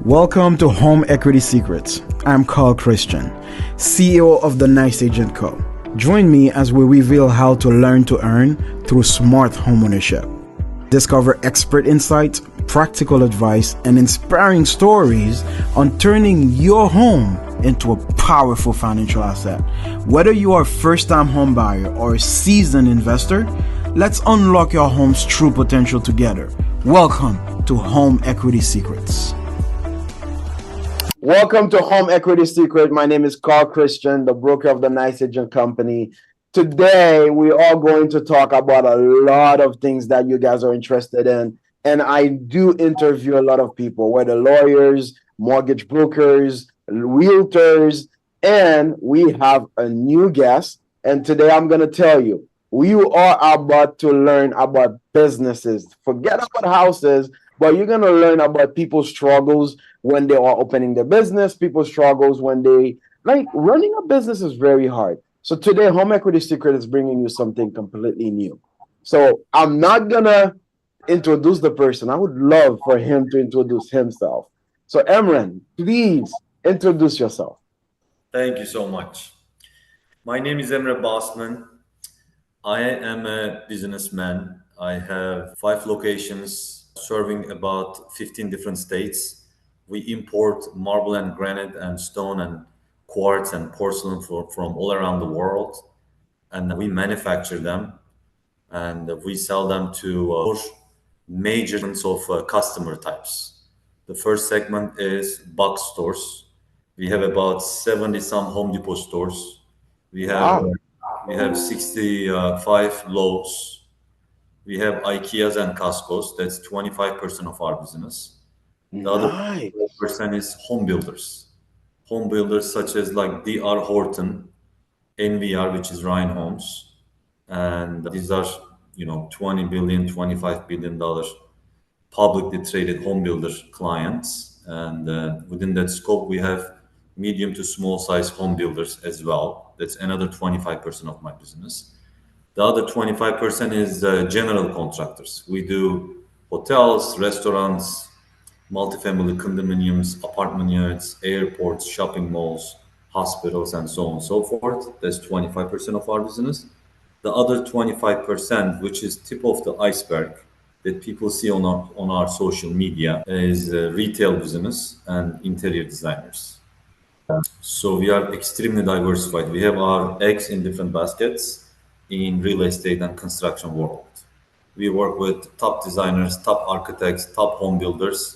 Welcome to Home Equity Secrets. I'm Carl Christian, CEO of the Nice Agent Co. Join me as we reveal how to learn to earn through smart homeownership. Discover expert insights, practical advice, and inspiring stories on turning your home into a powerful financial asset. Whether you are a first-time home buyer or a seasoned investor, let's unlock your home's true potential together. Welcome to Home Equity Secrets. Welcome to Home Equity Secret. My name is Carl Christian, the broker of the Nice Agent Company. Today, we are going to talk about a lot of things that you guys are interested in. And I do interview a lot of people, whether lawyers, mortgage brokers, realtors, and we have a new guest. And today I'm going to tell you, we are about to learn about businesses. Forget about houses, but you're going to learn about people's struggles when they are opening their business, people's struggles when running a business is very hard. So today, Home Equity Secret is bringing you something completely new. So I'm not going to introduce the person. I would love for him to introduce himself. So Emre, please introduce yourself. Thank you so much. My name is Emre Basman. I am a businessman. I have 5 locations serving about 15 different states. We import marble and granite and stone and quartz and porcelain from all around the world, and we manufacture them and we sell them to major segments of customer types. The first segment is box stores. We have about 70 some Home Depot stores. We have Wow. we have 65 Lowe's. We have IKEAs and Costco's. That's 25% of our business. The other Nice. percent is home builders. Home builders such as like D.R. Horton, NVR, which is Ryan Homes, and these are 20 billion, 25 billion dollars publicly traded home builder clients. And within that scope, we have medium to small size home builders as well. That's another 25% of my business. The other 25% is general contractors. We do hotels, restaurants, multifamily condominiums, apartment units, airports, shopping malls, hospitals, and so on and so forth. That's 25% of our business. The other 25%, which is tip of the iceberg that people see on our social media, is retail business and interior designers. So we are extremely diversified. We have our eggs in different baskets in real estate and construction world. We work with top designers, top architects, top home builders,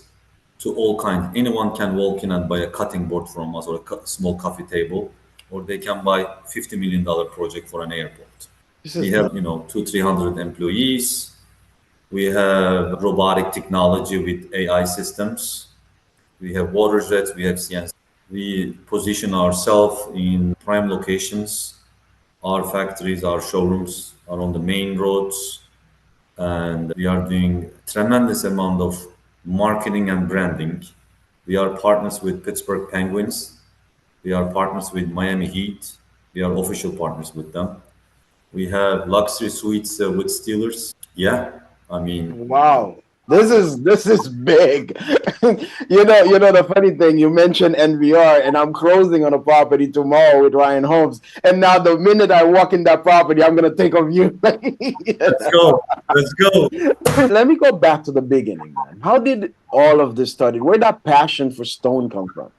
to all kinds. Anyone can walk in and buy a cutting board from us or a small coffee table, or they can buy $50 million project for an airport. This We is have, 300 employees. We have robotic technology with AI systems. We have water jets. We have CNC. We position ourselves in prime locations. Our factories, our showrooms are on the main roads, and we are doing tremendous amount of marketing and branding. We are partners with Pittsburgh Penguins. We are partners with Miami Heat. We are official partners with them. We have luxury suites with Steelers. Yeah, I mean, wow. This is big. The funny thing, you mentioned NVR, and I'm closing on a property tomorrow with Ryan Homes. And now the minute I walk in that property, I'm gonna think of you. let's go, let's go. Let me go back to the beginning, man. How did all of this start? Where did that passion for stone come from?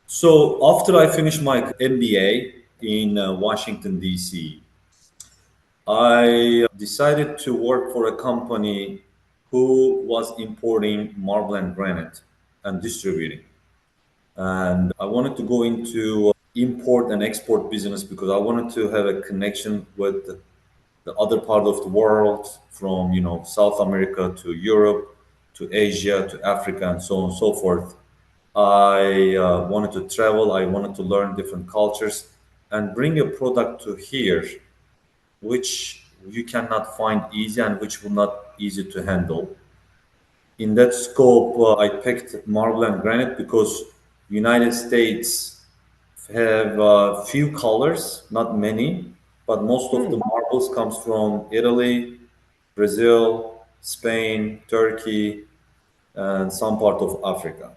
So after I finished my MBA in Washington D.C., I decided to work for a company who was importing marble and granite and distributing. And I wanted to go into import and export business because I wanted to have a connection with the other part of the world, from South America to Europe to Asia to Africa and so on and so forth. I wanted to travel. I wanted to learn different cultures and bring a product to here, which you cannot find easy and which will not easy to handle. In that scope, I picked marble and granite because United States have few colors, not many, but most of the marbles comes from Italy, Brazil, Spain, Turkey, and some part of Africa.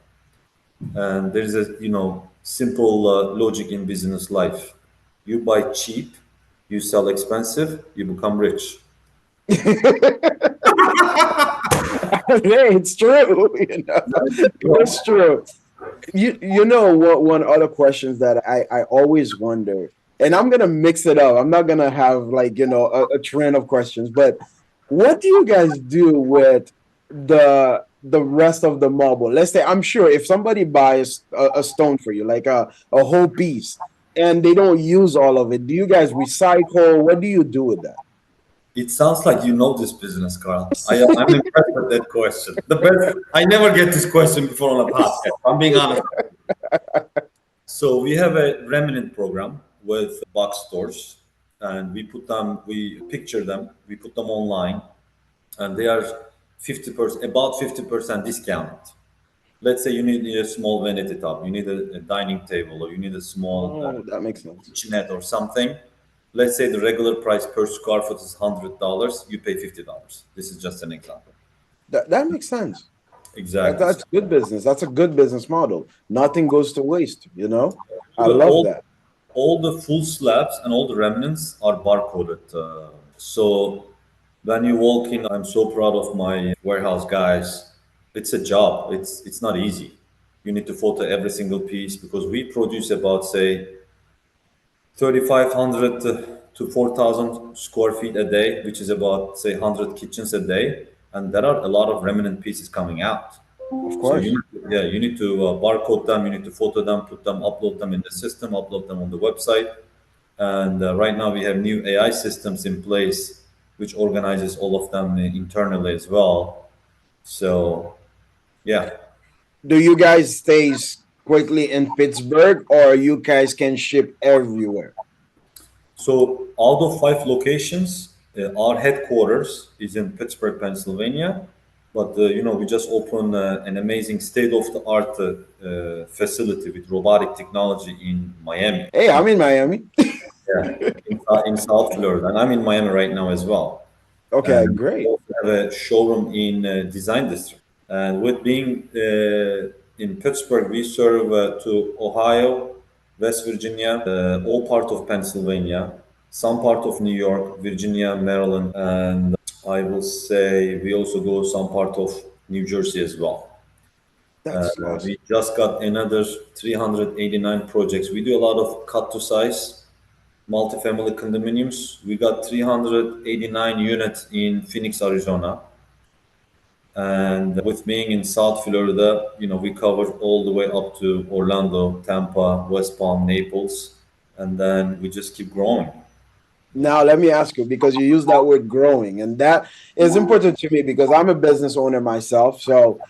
And there is a simple logic in business life. You buy cheap, you sell expensive, you become rich. Hey, it's true. It's true. You know what, one other questions that I always wonder, and I'm gonna mix it up. I'm not gonna have like, a trend of questions, but what do you guys do with the rest of the marble? Let's say, I'm sure if somebody buys a stone for you, like a whole piece, and they don't use all of it, do you guys recycle? What do you do with that? It sounds like you know this business, Carl. I'm impressed with that question. The best. I never get this question before on a podcast. I'm being honest. So we have a remnant program with box stores, and we picture them, we put them online, and they are 50%, about 50% discount. Let's say you need a small vanity top, you need a dining table, or you need a small Oh, that makes sense. kitchenette or something. Let's say the regular price per square foot is $100. You pay $50. This is just an example. That makes sense. Exactly. So That's good business. That's a good business model. Nothing goes to waste, you know? I the, love that. all the full slabs and all the remnants are barcoded. So when you walk in, I'm so proud of my warehouse guys. It's a job. It's not easy. You need to photo every single piece because we produce about say 3,500 to 4,000 square feet a day, which is about say 100 kitchens a day, and there are a lot of remnant pieces coming out. Of So you course. need, yeah, you need to barcode them, you need to photo them, put them, upload them in the system, upload them on the website. And right now we have new AI systems in place, which organizes all of them internally as well. So yeah, Do you guys stay quickly in Pittsburgh, or you guys can ship everywhere? so out of 5 locations, our headquarters is in Pittsburgh, Pennsylvania. But we just opened an amazing state-of-the-art facility with robotic technology in Miami. Hey, I'm in Miami. Yeah, in South Florida, and I'm in Miami right now as well. Okay, And we great. also have a showroom in Design District. And with being in Pittsburgh, we serve to Ohio, West Virginia, all part of Pennsylvania, some part of New York, Virginia, Maryland, and I will say we also go some part of New Jersey as well. That's We awesome. just got another 389 projects. We do a lot of cut to size multifamily condominiums. We got 389 units in Phoenix, Arizona. And with being in South Florida, we cover all the way up to Orlando, Tampa, West Palm, Naples, and then we just keep growing. Now, let me ask you, because you use that word growing, and that is important to me because I'm a business owner myself. So,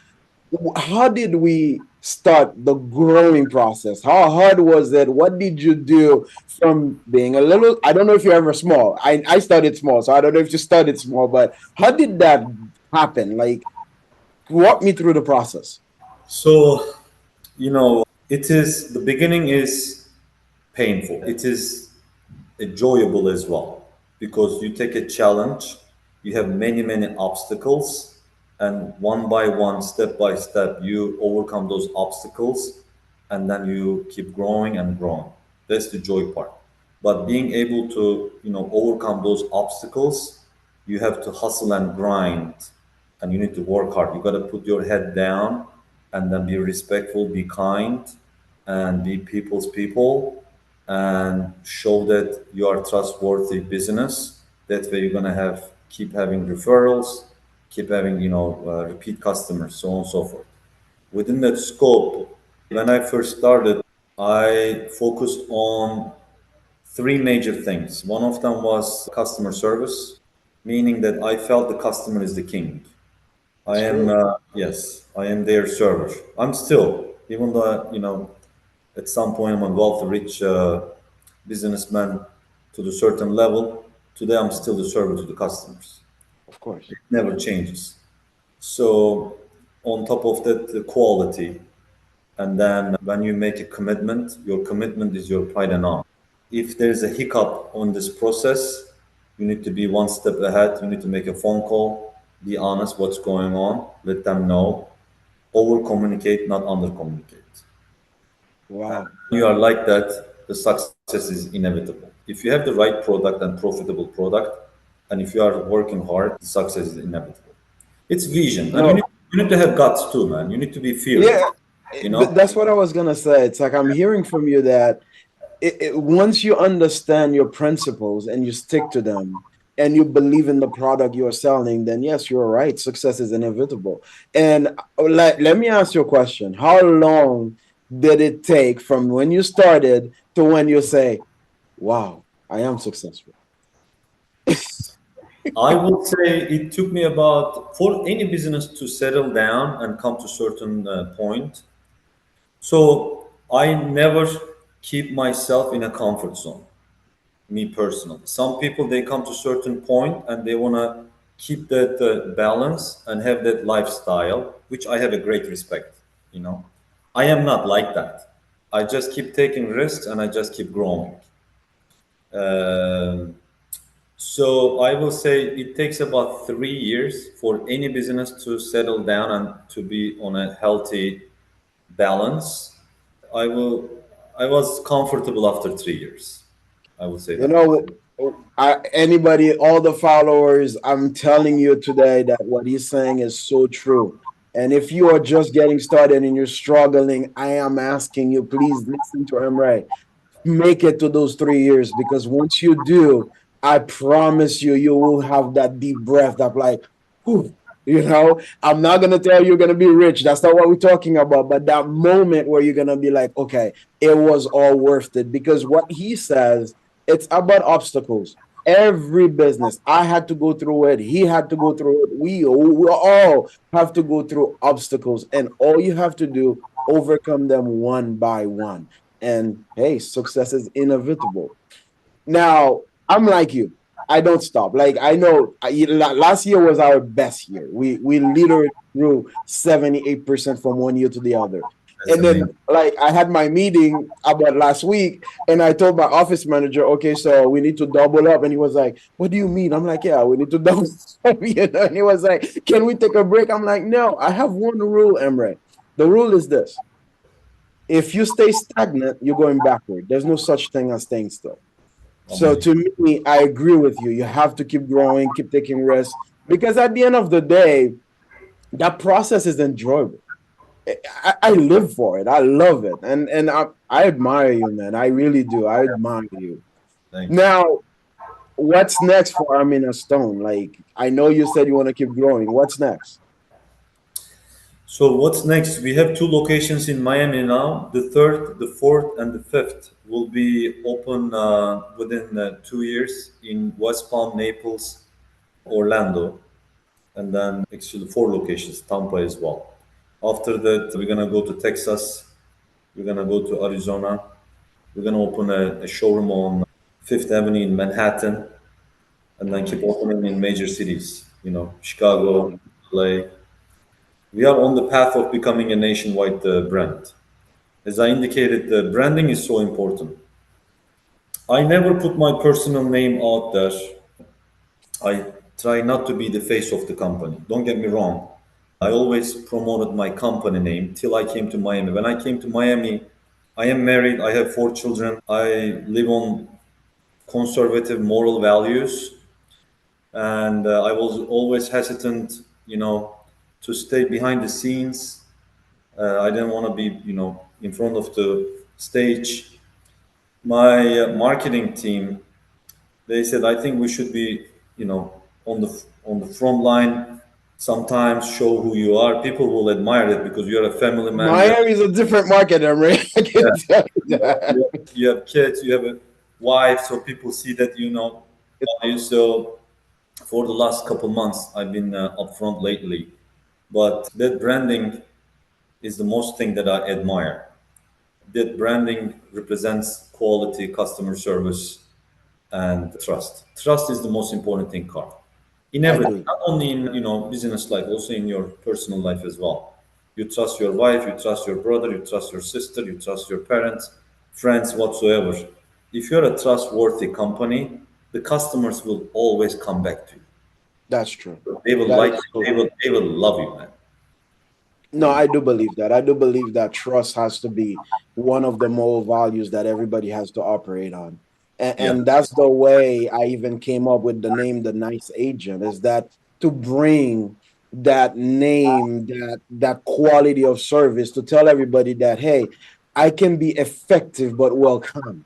how did we start the growing process? How hard was it? What did you do from being a little? I don't know if you're ever small. I started small, so I don't know if you started small, but how did that happen? Like, walk me through the process. So, it is the beginning is painful. It is enjoyable as well because you take a challenge, you have many, many obstacles, and one by one, step by step, you overcome those obstacles and then you keep growing and growing. That's the joy part. But being able to, overcome those obstacles, you have to hustle and grind and you need to work hard. You got to put your head down and then be respectful, be kind, and be people's people and show that you are trustworthy business. That way, you're gonna keep having referrals, keep having repeat customers, so on and so forth. Within that scope, when I first started, I focused on three major things. One of them was customer service, meaning that I felt the customer is the king. I It's am, true. yes, I am their server. I'm still, even though, at some point I'm a wealthy, rich businessman to the certain level. Today I'm still the server to the customers. Of course. It never changes. So on top of that, the quality. And then when you make a commitment, your commitment is your pride and honor. If there's a hiccup on this process, you need to be one step ahead. You need to make a phone call, be honest what's going on, let them know. Over communicate, not under communicate. Wow. You are like that, the success is inevitable. If you have the right product and profitable product, and if you are working hard, the success is inevitable. It's vision, and No, you need to have guts too, man. You need to be fearless. yeah, You know, that's what I was gonna say. It's like I'm hearing from you that once you understand your principles and you stick to them and you believe in the product you're selling, then yes, you're right. Success is inevitable. And let me ask you a question. How long did it take from when you started to when you say, wow, I am successful? I would say it took me about for any business to settle down and come to certain point. So I never keep myself in a comfort zone. Me personally, some people they come to certain point and they want to keep that balance and have that lifestyle, which I have a great respect. You know, I am not like that. I just keep taking risks and I just keep growing. Um, So I will say it takes about 3 years for any business to settle down and to be on a healthy balance. I will. I was comfortable after 3 years. I would say You that. know, anybody, all the followers, I'm telling you today that what he's saying is so true. And if you are just getting started and you're struggling, I am asking you, please listen to him right. Make it to those 3 years because once you do, I promise you, you will have that deep breath that, like, whew, I'm not going to tell you you're going to be rich. That's not what we're talking about. But that moment where you're going to be like, okay, it was all worth it. Because what he says, it's about obstacles. Every business, I had to go through it. He had to go through it. We all have to go through obstacles. And all you have to do, overcome them one by one. And hey, success is inevitable. Now, I'm like you. I don't stop. Like I know last year was our best year. We literally grew 78% from one year to the other. That's And then amazing. like I had my meeting about last week and I told my office manager, okay, so we need to double up. And he was like, what do you mean? I'm like, yeah, we need to double up, And he was like, can we take a break? I'm like, no, I have one rule, Emre. The rule is this: if you stay stagnant, you're going backward. There's no such thing as staying still. So Amazing. to me, I agree with you. You have to keep growing, keep taking risks, because at the end of the day, that process is enjoyable. I live for it. I love it, and I admire you, man. I really do. I admire you. Thank you. Now, what's next for Amina Stone? Like I know you said you want to keep growing. What's next? So what's next? We have two locations in Miami now. The third, the fourth, and the fifth will be open within 2 years in West Palm, Naples, Orlando, and then actually four locations, Tampa as well. After that, we're gonna go to Texas. We're gonna go to Arizona. We're gonna open a showroom on Fifth Avenue in Manhattan, and then keep Nice. opening in major cities. You know, I love Chicago, it. LA. We are on the path of becoming a nationwide brand. As I indicated, the branding is so important. I never put my personal name out there. I try not to be the face of the company. Don't get me wrong. I always promoted my company name till I came to Miami. When I came to Miami, I am married, I have 4 children, I live on conservative moral values, and I was always hesitant, to stay behind the scenes. I didn't want to be, in front of the stage. My marketing team, they said, I think we should be, on the front line. Sometimes show who you are. People will admire it because you're a family man. Miami is a different market, Emre. I can tell you that. You have kids, you have a wife, so people see that value. So for the last couple months, I've been upfront lately, but that branding is the most thing that I admire. That branding represents quality, customer service, and trust. Trust is the most important thing, Carl. In I everything, do. not only in business life, also in your personal life as well. You trust your wife, you trust your brother, you trust your sister, you trust your parents, friends, whatsoever. If you're a trustworthy company, the customers will always come back to you. That's true. They will That like is you. so They will true. they will love you, man. No, I do believe that. I do believe that trust has to be one of the moral values that everybody has to operate on. Yeah, And that's the way I even came up with the name the nice agent, is that to bring that name, that quality of service, to tell everybody that, hey, I can be effective but welcome.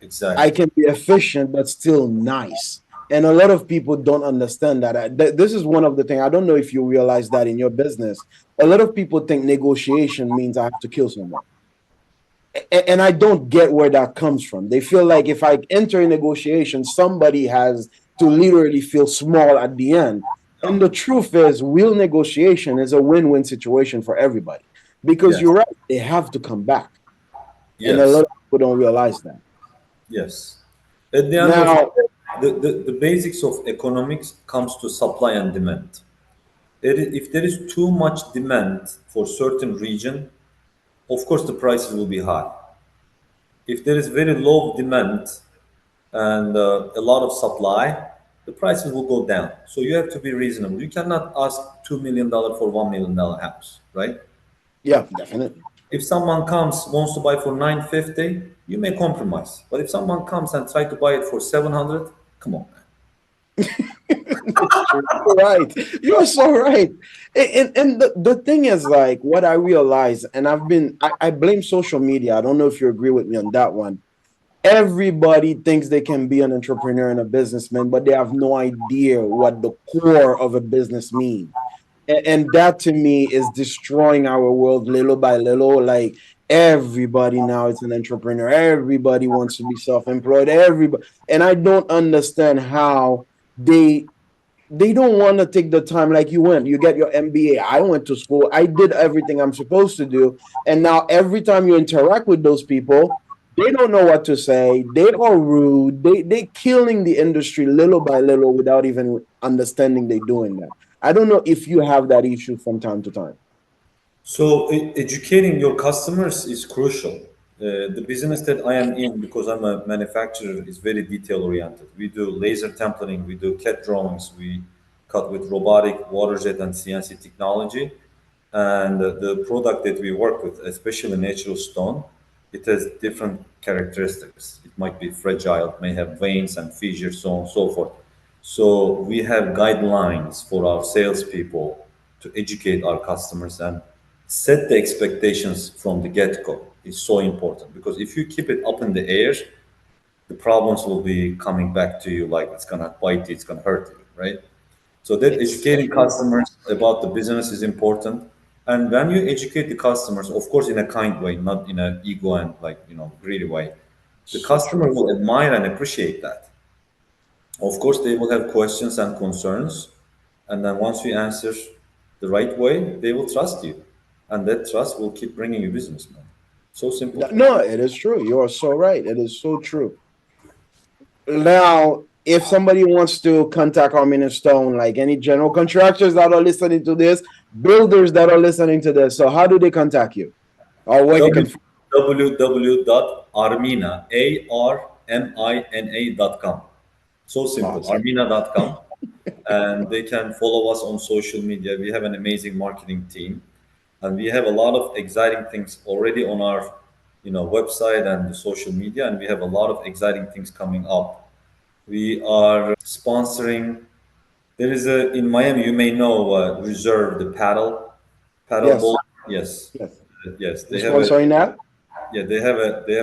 I exactly. can be efficient but still nice. And a lot of people don't understand that. This is one of the things. I don't know if you realize that in your business. A lot of people think negotiation means I have to kill someone. And I don't get where that comes from. They feel like if I enter a negotiation, somebody has to literally feel small at the end. And Yeah. the truth is, real negotiation is a win-win situation for everybody. Because Yes. you're right, they have to come back. And a lot Yes. of people don't realize that. Yes. At the end of Now, the basics of economics comes to supply and demand. If there is too much demand for certain region, of course the prices will be high. If there is very low demand and a lot of supply, the prices will go down. So you have to be reasonable. You cannot ask $2 million for $1 million house, right? yeah, definitely. If someone comes wants to buy for 950, you may compromise. But if someone comes and try to buy it for 700, come on, man. That's true. You're right. You're so right. And the thing is, like, what I realize, and I blame social media. I don't know if you agree with me on that one. Everybody thinks they can be an entrepreneur and a businessman, but they have no idea what the core of a business means. And that to me is destroying our world little by little. Like, everybody now is an entrepreneur. Everybody wants to be self-employed. Everybody, and I don't understand how they they don't want to take the time. Like, you get your MBA. I went to school, I did everything I'm supposed to do, and now every time you interact with those people, they don't know what to say. They are rude. They killing the industry little by little without even understanding they're doing that. I don't know if you have that issue from time to time. So educating your customers is crucial. The business that I am in, because I'm a manufacturer, is very detail oriented. We do laser templating, we do CAD drawings, we cut with robotic, water jet, and CNC technology. And the product that we work with, especially natural stone, it has different characteristics. It might be fragile, it may have veins and fissures, so on and so forth. So we have guidelines for our salespeople to educate our customers and set the expectations from the get-go. Is so important because if you keep it up in the air, the problems will be coming back to you like it's gonna bite you, it's gonna hurt you, right? So that It's educating true. customers about the business is important. And when you educate the customers, of course, in a kind way, not in an ego and like, greedy way, the So true. customer will admire and appreciate that. Of course, they will have questions and concerns. And then once you answer the right way, they will trust you. And that trust will keep bringing you business, man. So simple. No, it is true. You are so right. It is so true. Now, if somebody wants to contact Armin Stone, like any general contractors that are listening to this, builders that are listening to this, so how do they contact you, or where they can find? www.armina, ARMINA.com. So simple, Awesome. armina.com. And they can follow us on social media. We have an amazing marketing team, and we have a lot of exciting things already on our, website and the social media, and we have a lot of exciting things coming up. We are sponsoring. There is a in Miami. You may know Reserve the paddle Yes, ball. Yes, yes. yes. You're sponsoring that? They have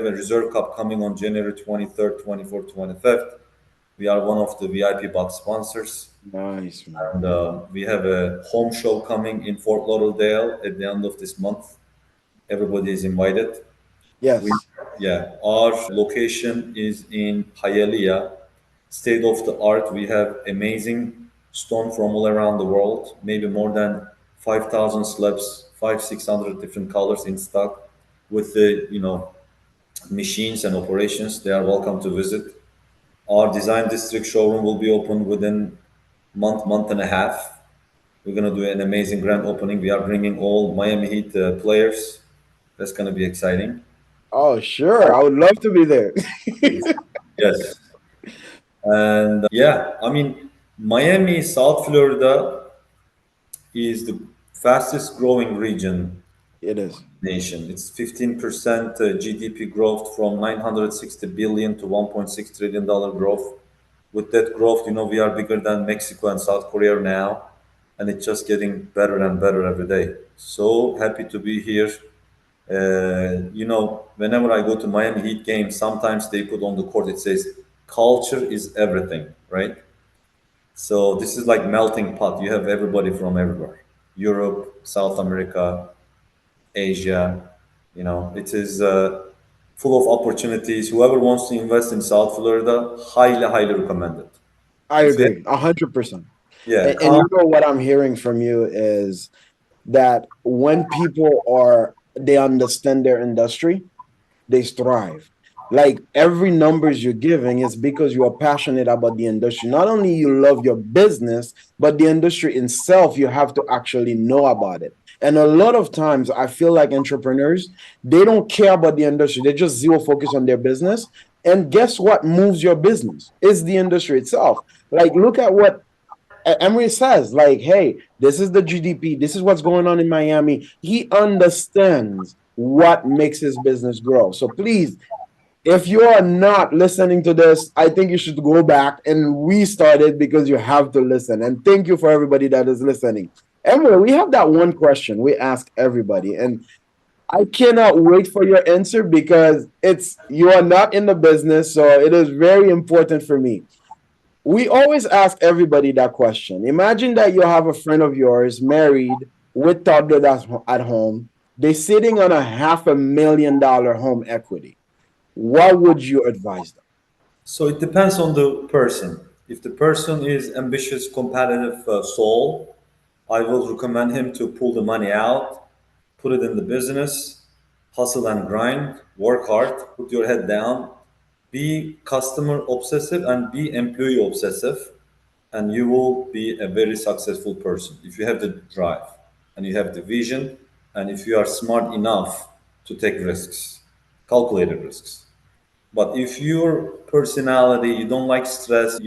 a Reserve Cup coming on January 23rd, 24th, 25th. We are one of the VIP box sponsors. Nice, man. And we have a home show coming in Fort Lauderdale at the end of this month. Everybody is invited. We, Yes. yeah, our location is in Hialeah, state of the art. We have amazing stone from all around the world, maybe more than 5,000 slabs, 600 different colors in stock. With the machines and operations, they are welcome to visit. Our design district showroom will be open within month and a half. We're gonna do an amazing grand opening. We are bringing all Miami Heat players. That's gonna be exciting. Oh, sure. I would love to be there. Yes, and yeah, I mean, Miami, South Florida is the fastest growing region It is. nation. It's 15% GDP growth from 960 billion to 1.6 trillion dollar growth. With that growth, we are bigger than Mexico and South Korea now, and it's just getting better and better every day. So happy to be here. Whenever I go to Miami Heat games, sometimes they put on the court, it says, culture is everything, right? So this is like melting pot. You have everybody from everywhere. Europe, South America, Asia. It is full of opportunities. Whoever wants to invest in South Florida, highly, highly recommended. I If you have, agree 100%. yeah, And come. you know what I'm hearing from you is that when people they understand their industry, they thrive. Like every numbers you're giving is because you are passionate about the industry. Not only you love your business, but the industry itself, you have to actually know about it. And a lot of times I feel like entrepreneurs, they don't care about the industry. They just zero focus on their business. And guess what moves your business? It's the industry itself. Like look at what Emery says, like, hey, this is the GDP, this is what's going on in Miami. He understands what makes his business grow. So please, if you are not listening to this, I think you should go back and restart it because you have to listen. And thank you for everybody that is listening. Emery, we have that one question we ask everybody, and I cannot wait for your answer because it's you are not in the business, so it is very important for me. We always ask everybody that question. Imagine that you have a friend of yours married with toddler that's at home. They're sitting on a $500,000 home equity. What would you advise them? So it depends on the person. If the person is ambitious, competitive soul, I will recommend him to pull the money out, put it in the business, hustle and grind, work hard, put your head down, be customer obsessive and be employee obsessive, and you will be a very successful person if you have the drive and you have the vision and if you are smart enough to take risks, calculated risks. But if your personality, you don't like stress,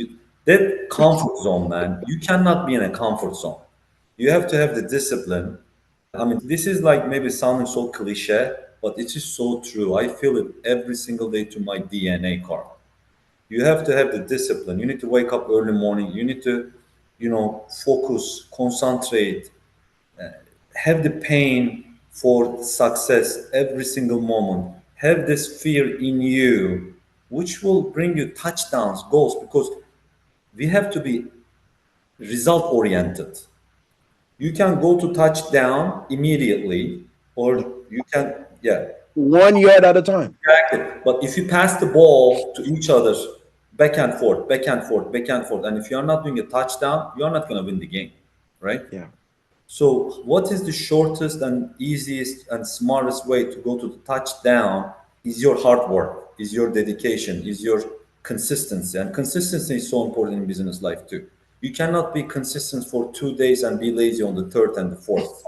that comfort zone, man, you cannot be in a comfort zone. You have to have the discipline. I mean, this is like maybe sounding so cliche, but it is so true. I feel it every single day to my DNA, Carl. You have to have the discipline. You need to wake up early morning. You need to, focus, concentrate, have the pain for success every single moment. Have this fear in you, which will bring you touchdowns, goals, because we have to be result oriented. You can go to touchdown immediately, or you can, yeah, 1 yard at a time. exactly. But if you pass the ball to each other, back and forth, back and forth, back and forth, and if you're not doing a touchdown, you're not going to win the game, right? Yeah. So, what is the shortest and easiest and smartest way to go to the touchdown is your hard work, is your dedication, is your consistency. And consistency is so important in business life too. You cannot be consistent for 2 days and be lazy on the third and the fourth.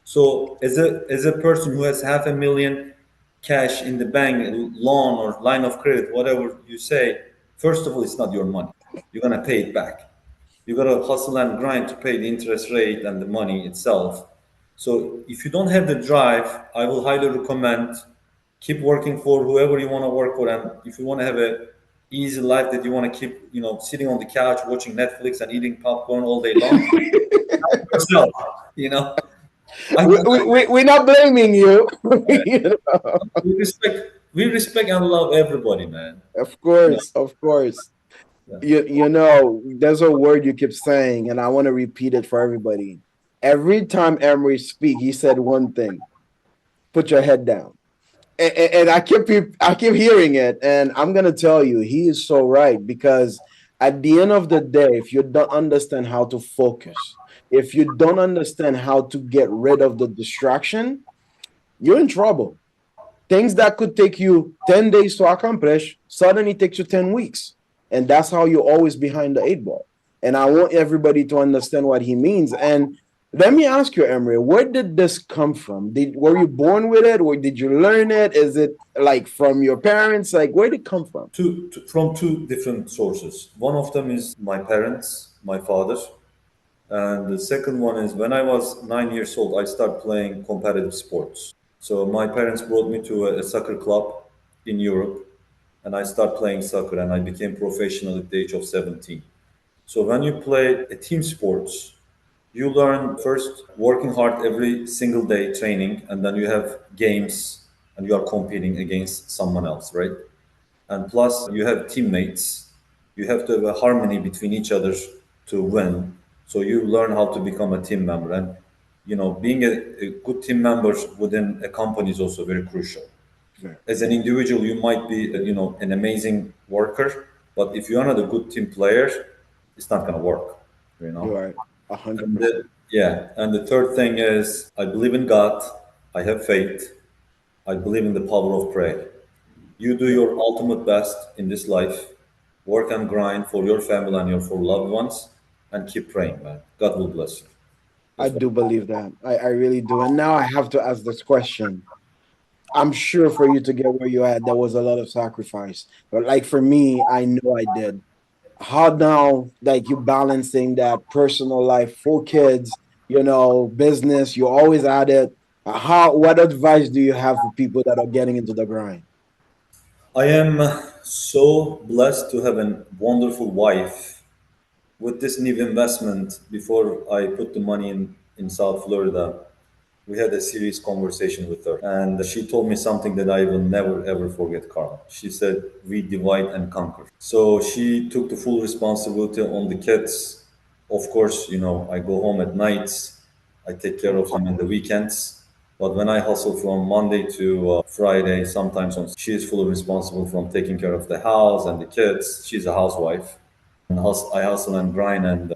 So, as a person who has 500,000 cash in the bank, loan or line of credit, whatever you say, first of all, it's not your money. You're gonna pay it back. You gotta hustle and grind to pay the interest rate and the money itself. So if you don't have the drive, I will highly recommend keep working for whoever you want to work for. And if you want to have a easy life that you want to keep, sitting on the couch watching Netflix and eating popcorn all day long, yourself, you know. I, We're not blaming you. You know? we respect and love everybody, man. Of You know, course, of course. yeah. You know, there's a word you keep saying, and I want to repeat it for everybody. Every time Emery speak, he said one thing: put your head down. And I keep hearing it, and I'm gonna tell you, he is so right because at the end of the day, if you don't understand how to focus, if you don't understand how to get rid of the distraction, you're in trouble. Things that could take you 10 days to accomplish suddenly takes you 10 weeks. And that's how you're always behind the eight ball. And I want everybody to understand what he means. And let me ask you, Emery, where did this come from? Were you born with it, or did you learn it? Is it like from your parents? Like, where did it come from? From two different sources. One of them is my parents, my father. And the second one is when I was 9 years old, I started playing competitive sports. So my parents brought me to a soccer club in Europe, and I started playing soccer, and I became professional at the age of 17. So when you play a team sports, you learn first working hard every single day training, and then you have games and you are competing against someone else, right? And plus you have teammates. You have to have a harmony between each other to win. So you learn how to become a team member, and being a good team member within a company is also very crucial. Yeah. As an individual, you might be an amazing worker, but if you are not a good team player, it's not going to work. You You're know. right. a hundred And percent. yeah, and the third thing is I believe in God. I have faith. I believe in the power of prayer. You do Yeah. your ultimate best in this life. Work and grind for your family and your for loved ones, and keep praying, man. God will bless you. I That's what do believe that. I really do. And now I have to ask this question. I'm sure for you to get where you at, there was a lot of sacrifice. But like for me, I know I did. How now, like you balancing that personal life, 4 kids, business, you always at it. What advice do you have for people that are getting into the grind? I am so blessed to have a wonderful wife. With this new investment, before I put the money in South Florida, we had a serious conversation with her. And she told me something that I will never ever forget, Carl. She said, "We divide and conquer." So she took the full responsibility on the kids. Of course, I go home at nights, I take care of them in the weekends. But when I hustle from Monday to Friday, sometimes she is fully responsible from taking care of the house and the kids. She's a housewife. And I hustle and grind and,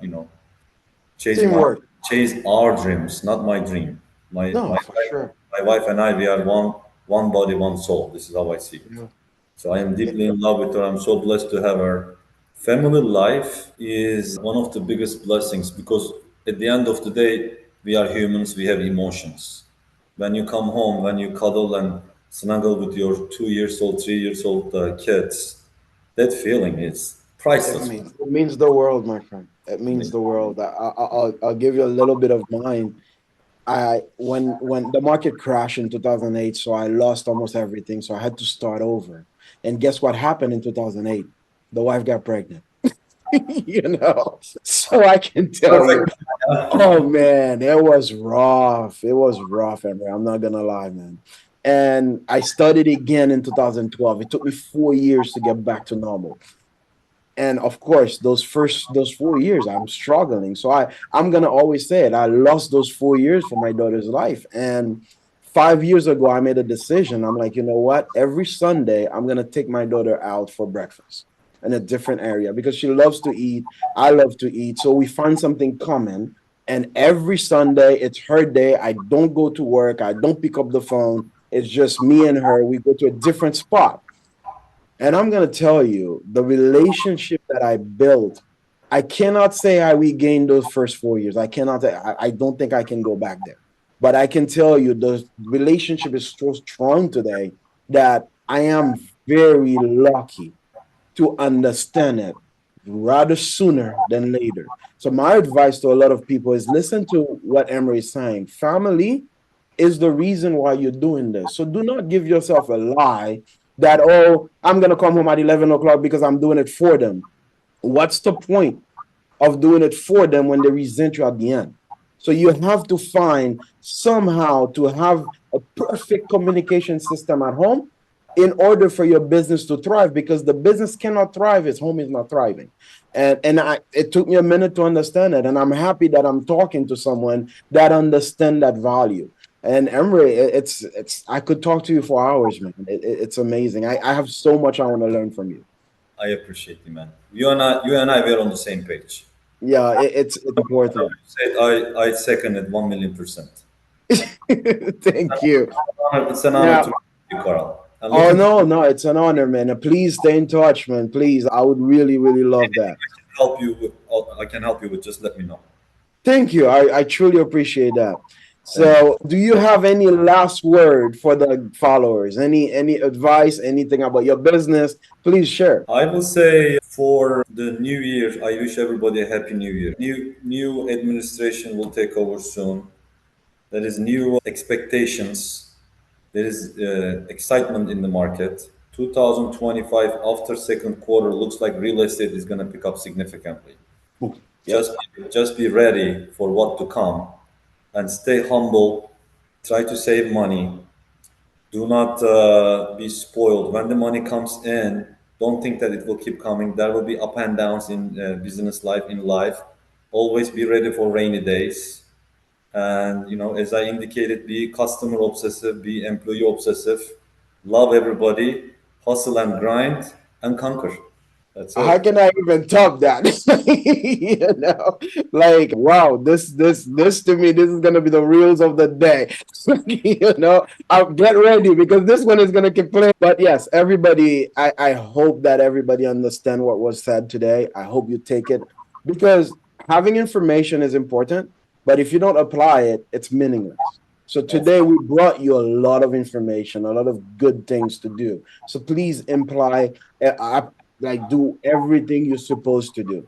chase my Teamwork. chase our dreams, not my dream. My No, my for sure. my wife and I, we are one body, one soul. This is how I see it. Yeah. So I am Yeah. deeply in love with her. I'm so blessed to have her. Family life is one of the biggest blessings because at the end of the day, we are humans. We have emotions. When you come home, when you cuddle and snuggle with your 2 years old, 3 years old kids, that feeling is priceless. It means the world, my friend. It means the world. I'll give you a little bit of mine. I when the market crashed in 2008, so I lost almost everything. So I had to start over. And guess what happened in 2008? The wife got pregnant. So I can tell Perfect. you, oh man, it was rough. It was rough, Emre. I'm not gonna lie, man. And I studied again in 2012. It took me 4 years to get back to normal. And of course, those 4 years, I'm struggling. So I'm gonna always say it. I lost those 4 years for my daughter's life. And 5 years ago, I made a decision. I'm like, you know what? Every Sunday, I'm gonna take my daughter out for breakfast in a different area because she loves to eat. I love to eat. So we find something common. And every Sunday, it's her day. I don't go to work. I don't pick up the phone. It's just me and her. We go to a different spot. And I'm going to tell you, the relationship that I built, I cannot say I regained those first 4 years. I cannot, I don't think I can go back there. But I can tell you the relationship is so strong today that I am very lucky to understand it rather sooner than later. So my advice to a lot of people is listen to what Emery is saying. Family is the reason why you're doing this. So do not give yourself a lie that, oh, I'm going to come home at 11 o'clock because I'm doing it for them. What's the point of doing it for them when they resent you at the end? So you have to find somehow to have a perfect communication system at home in order for your business to thrive because the business cannot thrive if home is not thriving. It took me a minute to understand it. And I'm happy that I'm talking to someone that understands that value. And Emre, it's I could talk to you for hours, man. It's amazing. I have so much I want to learn from you. I appreciate you, man. You and I were on the same page. Yeah, it's important. Said I second it 1,000,000%. Thank you. It's an honor to Now, meet you, Carl. And oh looking forward no, no, it's an honor, man. Please stay in touch, man. Please, I would really, really love that. to help you with. I can help you with. Just let me know. Thank you. I truly appreciate that. Thank you. So, do you have any last word for the followers? Any advice, anything about your business? Please share. I will say for the new year, I wish everybody a happy new year. New administration will take over soon. There is new expectations. There is excitement in the market. 2025 after second quarter looks like real estate is going to pick up significantly. Yep. Just be ready for what to come and stay humble. Try to save money. Do not be spoiled. When the money comes in, don't think that it will keep coming. There will be up and downs in business life, in life. Always be ready for rainy days. And as I indicated, be customer obsessive, be employee obsessive, love everybody, hustle and grind, and conquer. That's How it. can I even top that? Like wow, this to me, this is gonna be the reels of the day. I'll get ready because this one is gonna keep playing. But yes, everybody, I hope that everybody understand what was said today. I hope you take it because having information is important, but if you don't apply it, it's meaningless. So Of today we brought you a lot of information, a lot of good things to do. So please imply, like do everything you're supposed to do.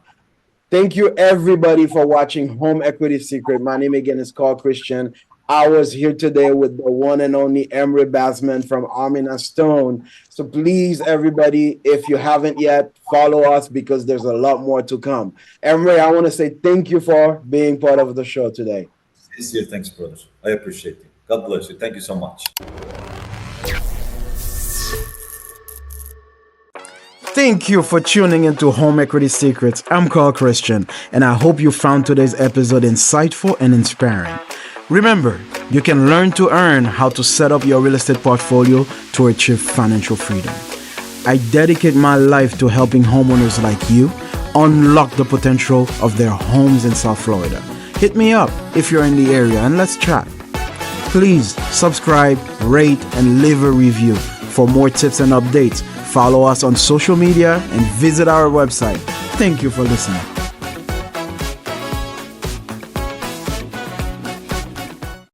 Thank you everybody for watching Home Equity Secret. My name again is Carl Christian. I was here today with the one and only Emre Basman from Armina Stone. So please, everybody, if you haven't yet, follow us because there's a lot more to come. Emre, I want to say thank you for being part of the show today. sincere thanks, brother. I appreciate it. God bless you. Thank you so much. Thank you for tuning into Home Equity Secrets. I'm Carl Christian, and I hope you found today's episode insightful and inspiring. Remember, you can learn to earn how to set up your real estate portfolio to achieve financial freedom. I dedicate my life to helping homeowners like you unlock the potential of their homes in South Florida. Hit me up if you're in the area and let's chat. Please subscribe, rate, and leave a review. For more tips and updates, follow us on social media and visit our website. Thank you for listening.